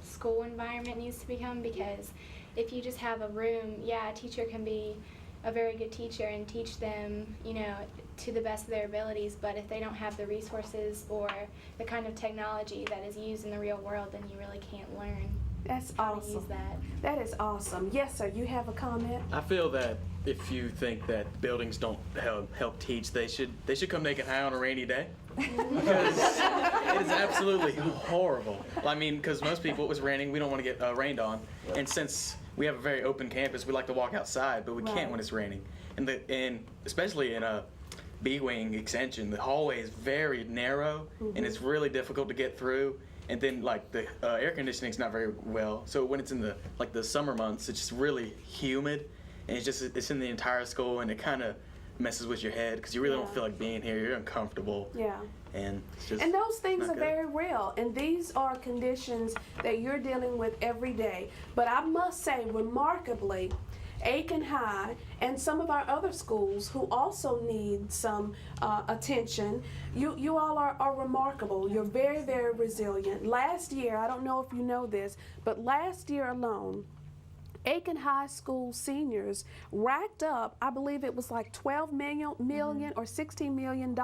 Speaker 20: school environment needs to become, because if you just have a room, yeah, a teacher can be a very good teacher and teach them, you know, to the best of their abilities, but if they don't have the resources or the kind of technology that is used in the real world, then you really can't learn.
Speaker 1: That's
Speaker 20: how
Speaker 1: awesome.
Speaker 20: to use that.
Speaker 1: That is awesome. Yes, sir, you have a comment?
Speaker 17: I feel that if you think that buildings don't help teach, they should come naked high on a rainy day. Because it is absolutely horrible. I mean, because most people, it was raining, we don't want to get rained on. And since we have a very open campus, we like to walk outside, but we can't when it's raining. And especially in a B-wing extension, the hallway is very narrow, and it's really difficult to get through. And then like the air conditioning's not very well, so when it's in the summer months, it's just really humid, and it's in the entire school, and it kind of messes with your head because you really don't feel like being here. You're uncomfortable.
Speaker 1: Yeah.
Speaker 17: And it's just
Speaker 1: and those things
Speaker 17: not
Speaker 1: are
Speaker 17: good.
Speaker 1: very real, and these are conditions that you're dealing with every day. But I must say, remarkably, Aiken High and some of our other schools who also need some attention, you all are remarkable. You're very, very resilient. Last year, I don't know if you know this, but last year alone, Aiken High School seniors racked up, I believe it was like $12 million or $16 million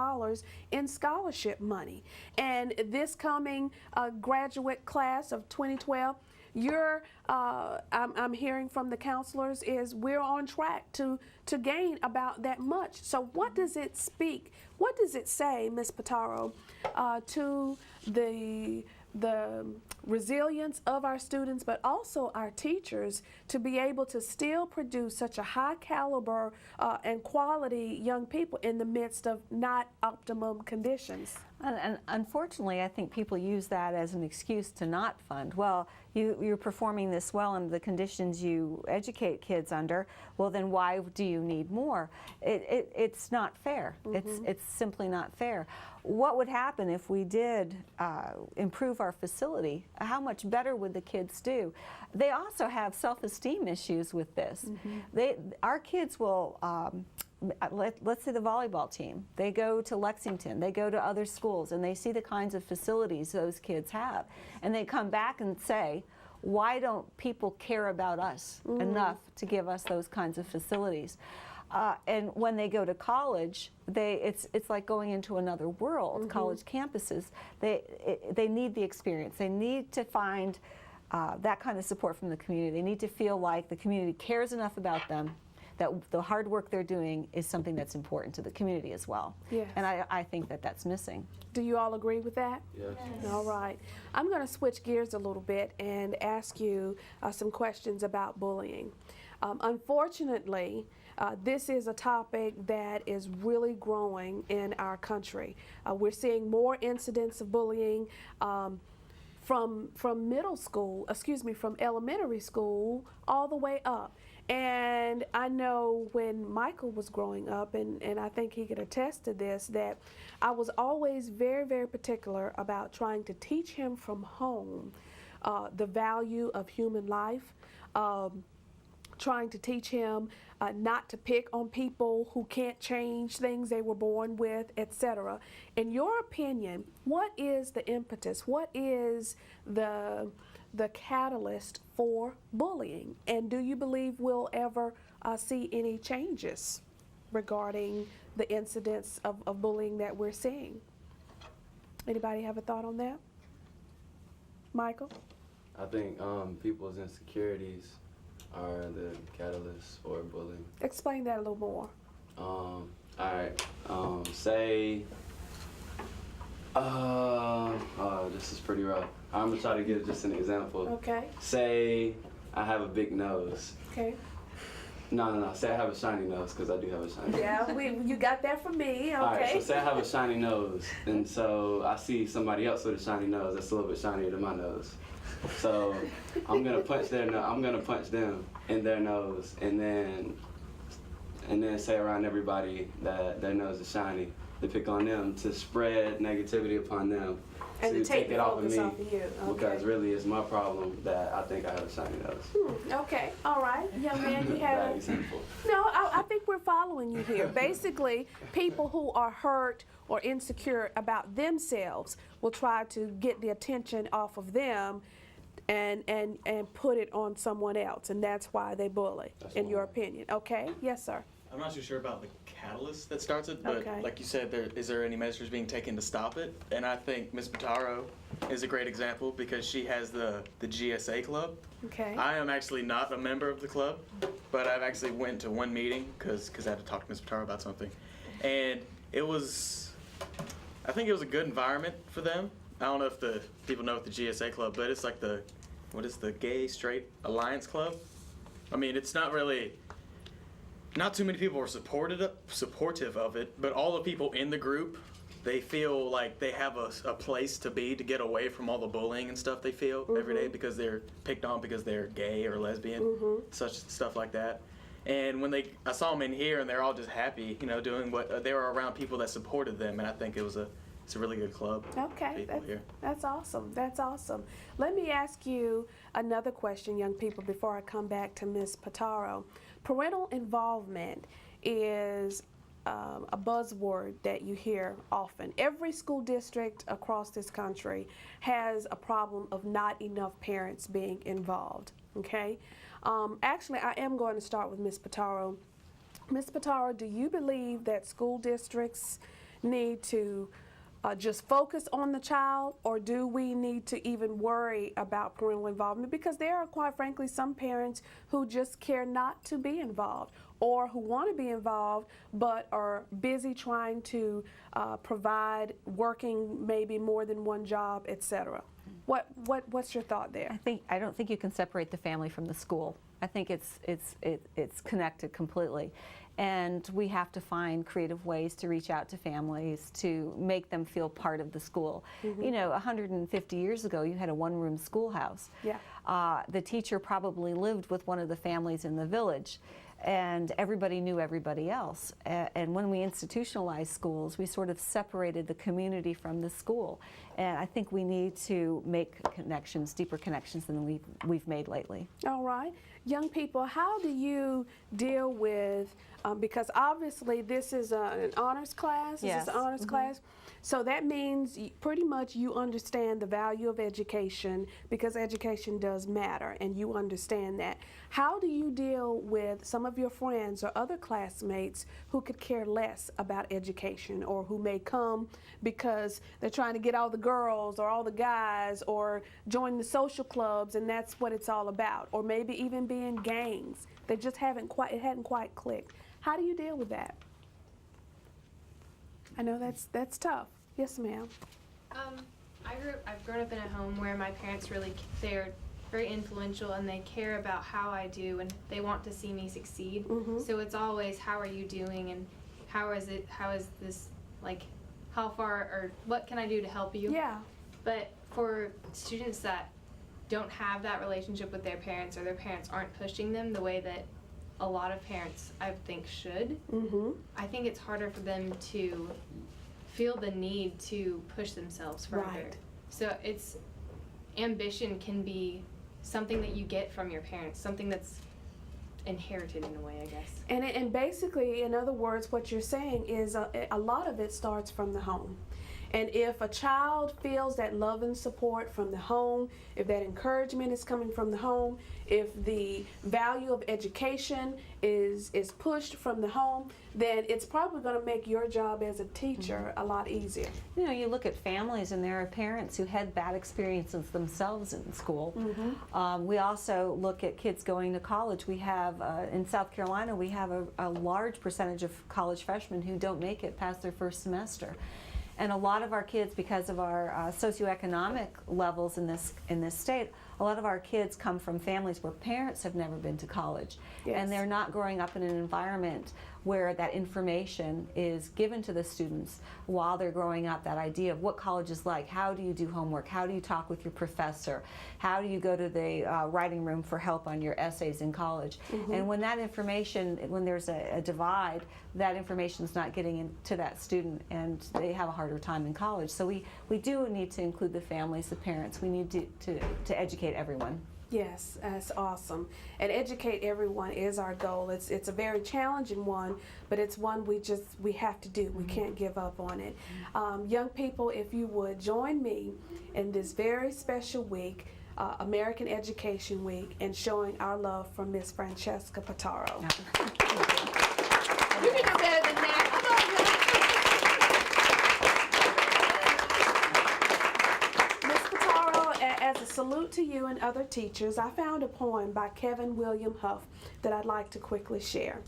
Speaker 1: in scholarship money. And this coming graduate class of 2012, I'm hearing from the counselors is we're on track to gain about that much. So what does it speak? What does it say, Ms. Pataro, to the resilience of our students, but also our teachers, to be able to still produce such a high caliber and quality young people in the midst of not optimum conditions?
Speaker 2: And unfortunately, I think people use that as an excuse to not fund. Well, you're performing this well under the conditions you educate kids under. Well, then why do you need more? It's not fair. It's simply not fair. What would happen if we did improve our facility? How much better would the kids do? They also have self-esteem issues with this. Our kids will, let's say the volleyball team, they go to Lexington, they go to other schools, and they see the kinds of facilities those kids have. And they come back and say, why don't people care about us enough to give us those kinds of facilities? And when they go to college, it's like going into another world. College campuses, they need the experience. They need to find that kind of support from the community. They need to feel like the community cares enough about them, that the hard work they're doing is something that's important to the community as well.
Speaker 1: Yes.
Speaker 2: And I think that that's missing.
Speaker 1: Do you all agree with that?
Speaker 2: Yes.
Speaker 1: All right. I'm going to switch gears a little bit and ask you some questions about bullying. Unfortunately, this is a topic that is really growing in our country. We're seeing more incidents of bullying from elementary school all the way up. And I know when Michael was growing up, and I think he could attest to this, that I was always very, very particular about trying to teach him from home the value of human life, trying to teach him not to pick on people who can't change things they were born with, etc. In your opinion, what is the impetus? What is the catalyst for bullying? And do you believe we'll ever see any changes regarding the incidents of bullying that we're seeing? Anybody have a thought on that? Michael?
Speaker 16: I think people's insecurities are the catalyst for bullying.
Speaker 1: Explain that a little more.
Speaker 16: All right. Say, this is pretty rough. I'm gonna try to give just an example.
Speaker 1: Okay.
Speaker 16: Say I have a big nose.
Speaker 1: Okay.
Speaker 16: No. Say I have a shiny nose, because I do have a shiny nose.
Speaker 1: Yeah, you got that from me, okay.
Speaker 16: All right, so say I have a shiny nose, and so I see somebody else with a shiny nose that's a little bit shinier than my nose. So I'm gonna punch I'm gonna punch them in their nose, and then say around everybody that their nose is shiny, to pick on them, to spread negativity upon them,
Speaker 1: And to take
Speaker 16: it off of me,
Speaker 1: off of you. Okay.
Speaker 16: because really it's my problem that I think I have a shiny nose.
Speaker 1: Okay, all right, young man, you have
Speaker 16: Very simple.
Speaker 1: No, I think we're following you here. Basically, people who are hurt or insecure about themselves will try to get the attention off of them and put it on someone else, and that's why they bully, in your opinion. Okay? Yes, sir.
Speaker 17: I'm not too sure about the catalyst that starts it, but
Speaker 1: Okay.
Speaker 17: like you said, is there any measures being taken to stop it? And I think Ms. Pitaro is a great example because she has the GSA club.
Speaker 1: Okay.
Speaker 17: I am actually not a member of the club, but I've actually went to one meeting because I had to talk to Ms. Pitaro about something. And I think it was a good environment for them. I don't know if the people know what the GSA club, but it's like what is the Gay Straight Alliance Club? I mean, it's not too many people are supportive of it, but all the people in the group, they feel like they have a place to be to get away from all the bullying and stuff they feel every day because they're picked on because they're gay or lesbian, such stuff like that. And when I saw them in here and they're all just happy, doing what they were around people that supported them, and I think it's a really good club.
Speaker 1: Okay,
Speaker 17: People here.
Speaker 1: that's awesome. That's awesome. Let me ask you another question, young people, before I come back to Ms. Pitaro. Parental involvement is a buzzword that you hear often. Every school district across this country has a problem of not enough parents being involved, okay? Actually, I am going to start with Ms. Pitaro. Ms. Pitaro, do you believe that school districts need to just focus on the child, or do we need to even worry about parental involvement? Because there are, quite frankly, some parents who just care not to be involved, or who want to be involved but are busy trying to provide, working maybe more than one job, etc. What's your thought there?
Speaker 2: I don't think you can separate the family from the school. I think it's connected completely. And we have to find creative ways to reach out to families to make them feel part of the school. 150 years ago, you had a one-room schoolhouse.
Speaker 1: Yeah.
Speaker 2: The teacher probably lived with one of the families in the village, and everybody knew everybody else. And when we institutionalized schools, we sort of separated the community from the school. And I think we need to make connections, deeper connections than we've made lately.
Speaker 1: All right. Young people, how do you deal with, because obviously this is an honors class,
Speaker 2: Yes.
Speaker 1: This is an honors class, so that means pretty much you understand the value of education, because education does matter, and you understand that. How do you deal with some of your friends or other classmates who could care less about education, or who may come because they're trying to get all the girls or all the guys, or join the social clubs, and that's what it's all about, or maybe even be in gangs that just hadn't quite clicked? How do you deal with that? I know that's tough. Yes, ma'am.
Speaker 20: I've grown up in a home where my parents they're very influential, and they care about how I do, and they want to see me succeed. So it's always, how are you doing, and how is this, like, how far, or what can I do to help you?
Speaker 1: Yeah.
Speaker 20: But for students that don't have that relationship with their parents, or their parents aren't pushing them the way that a lot of parents, I think, should, I think it's harder for them to feel the need to push themselves further.
Speaker 1: Right.
Speaker 20: So ambition can be something that you get from your parents, something that's inherited in a way, I guess.
Speaker 1: And basically, in other words, what you're saying is a lot of it starts from the home. And if a child feels that love and support from the home, if that encouragement is coming from the home, if the value of education is pushed from the home, then it's probably going to make your job as a teacher a lot easier.
Speaker 2: You look at families, and there are parents who had bad experiences themselves in school. We also look at kids going to college. We have, in South Carolina, we have a large percentage of college freshmen who don't make it past their first semester. And a lot of our kids, because of our socioeconomic levels in this state, a lot of our kids come from families where parents have never been to college,
Speaker 1: Yes.
Speaker 2: and they're not growing up in an environment where that information is given to the students while they're growing up, that idea of what college is like, how do you do homework, how do you talk with your professor, how do you go to the writing room for help on your essays in college. And when that information, when there's a divide, that information is not getting into that student, and they have a harder time in college. So we do need to include the families, the parents. We need to educate everyone.
Speaker 1: Yes, that's awesome. And educate everyone is our goal. It's a very challenging one, but it's one we have to do. We can't give up on it. Young people, if you would join me in this very special week, American Education Week, and showing our love for Miss Francesca Pataro. You can do better than that. As a salute to you and other teachers, I found a poem by Kevin William Huff that I'd like to quickly share.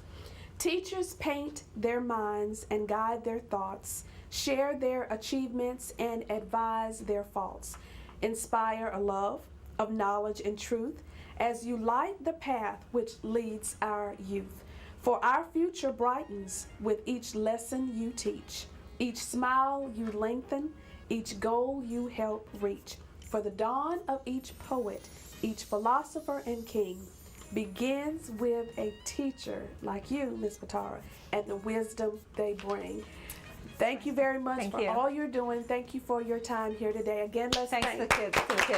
Speaker 1: Teachers paint their minds and guide their thoughts, share their achievements and advise their faults, inspire a love of knowledge and truth as you light the path which leads our youth. For our future brightens with each lesson you teach, each smile you lengthen, each goal you help reach. For the dawn of each poet, each philosopher and king begins with a teacher like you, Ms. Patara, and the wisdom they bring. Thank you very much for all you're doing. Thank you for your time here today. Again, let's thank
Speaker 2: the kids too. Thank you.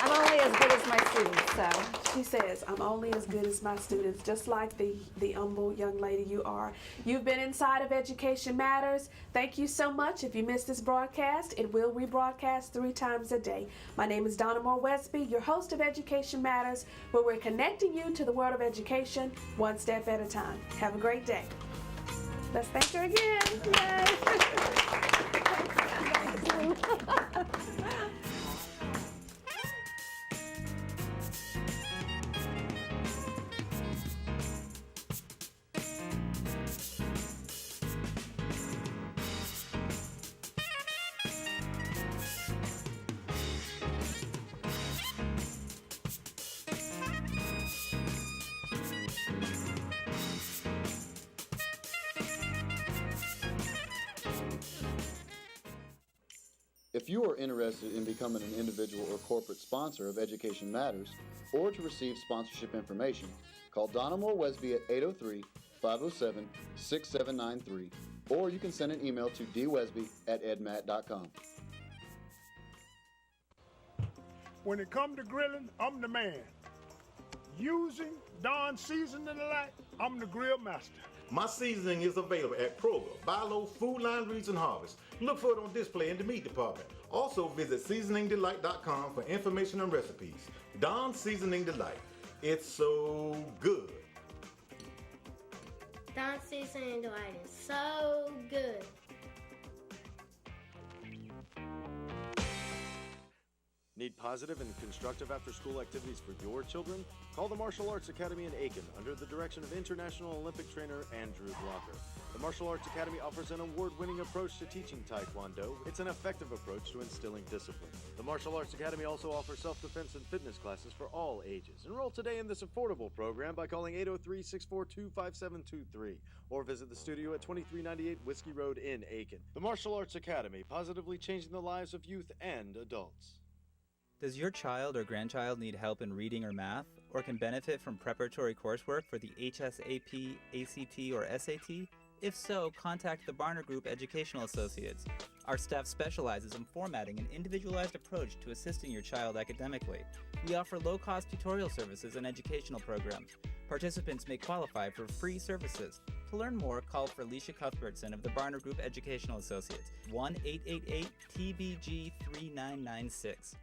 Speaker 2: I'm only as good as my students, so.
Speaker 1: She says, I'm only as good as my students, just like the humble young lady you are. You've been inside of Education Matters. Thank you so much. If you missed this broadcast, it will rebroadcast 3 times a day. My name is Donna Moore Westby, your host of Education Matters, where we're connecting you to the world of education one step at a time. Have a great day. Let's thank her again. Yay.
Speaker 15: If you are interested in becoming an individual or corporate sponsor of Education Matters, or to receive sponsorship information, call Donna Moore Westby at 803-507-6793, or you can send an email to dwesby@edmat.com.
Speaker 13: When it comes to grilling, I'm the man. Using Dawn Seasoning Delight, I'm the grill master.
Speaker 8: My seasoning is available at Kroger, Buy Low, Food Line, Reeds, and Harvest. Look for it on display in the meat department. Also visit seasoningdelight.com for information and recipes. Dawn Seasoning Delight. It's so good.
Speaker 21: Dawn Seasoning Delight is so good.
Speaker 12: Need positive and constructive after-school activities for your children? Call the Martial Arts Academy in Aiken under the direction of International Olympic trainer Andrew Blocker. The Martial Arts Academy offers an award-winning approach to teaching Taekwondo. It's an effective approach to instilling discipline. The Martial Arts Academy also offers self-defense and fitness classes for all ages. Enroll today in this affordable program by calling 803-642-5723 or visit the studio at 2398 Whiskey Road in Aiken. The Martial Arts Academy, positively changing the lives of youth and adults.
Speaker 9: Does your child or grandchild need help in reading or math, or can benefit from preparatory coursework for the HSAP, ACT, or SAT? If so, contact the Barner Group Educational Associates. Our staff specializes in formatting an individualized approach to assisting your child academically. We offer low-cost tutorial services and educational programs. Participants may qualify for free services. To learn more, call for Alicia Cuthbertson of the Barner Group Educational Associates, 1-888-TBG-3996.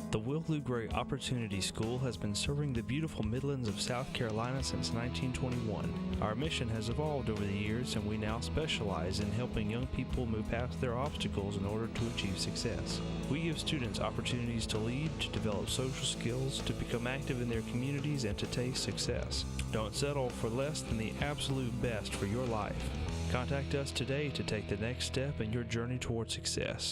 Speaker 6: The Will Gray Opportunity School has been serving the beautiful Midlands of South Carolina since 1921. Our mission has evolved over the years, and we now specialize in helping young people move past their obstacles in order to achieve success. We give students opportunities to lead, to develop social skills, to become active in their communities, and to taste success. Don't settle for less than the absolute best for your life. Contact us today to take the next step in your journey toward success.